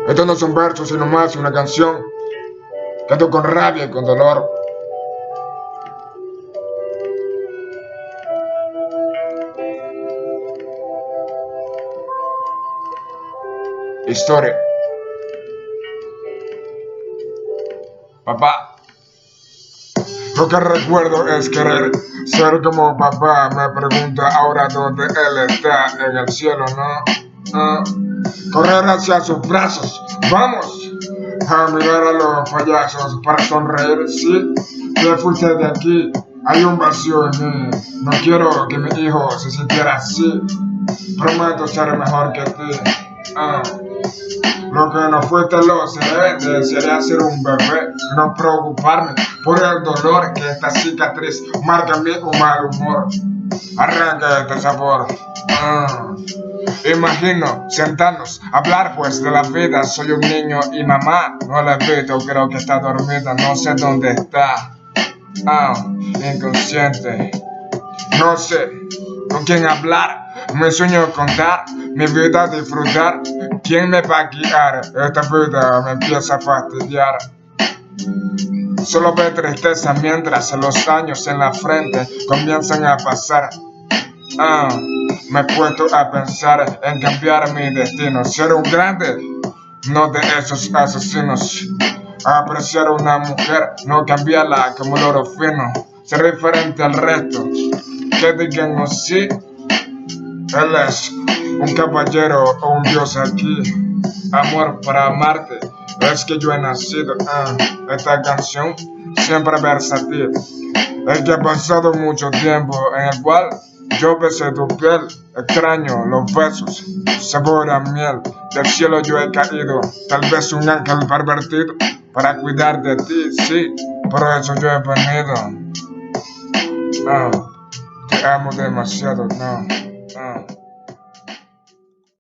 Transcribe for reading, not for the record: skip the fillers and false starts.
Estos no son versos, sino más una canción. Canto con rabia y con dolor. Historia. Papá. Lo que recuerdo es querer ser como papá. Me pregunta ahora dónde él está, en el cielo, ¿no? Correr hacia sus brazos, vamos a mirar a los payasos para sonreír. Sí, te fuiste de aquí, hay un vacío en mí. No quiero que mi hijo se sintiera así. Prometo ser mejor que ti. Lo que no fuiste lo seré. Desearía ser un bebé, no preocuparme por el dolor que esta cicatriz marca mi mal humor. Arranca este sabor. Imagino sentarnos, hablar pues de la vida. Soy un niño y mamá no la he visto. Creo que está dormida, no sé dónde está. Inconsciente. No sé con quién hablar. Me sueño contar mi vida, disfrutar. ¿Quién me va a guiar? Esta vida me empieza a fastidiar. Solo veo tristeza mientras los años en la frente comienzan a pasar. Me he puesto a pensar en cambiar mi destino. Ser un grande, no de esos asesinos. Apreciar a una mujer, no cambiarla como el oro fino. Ser diferente al resto, que digan oh, sí. Él es un caballero o un dios aquí. Amor para amarte, es que yo he nacido. Esta canción siempre versátil. Es que ha pasado mucho tiempo en el cual yo besé tu piel. Extraño los besos, sabor a miel. Del cielo yo he caído, tal vez un ángel pervertido, para cuidar de ti, sí, por eso yo he venido. Te amo demasiado, no.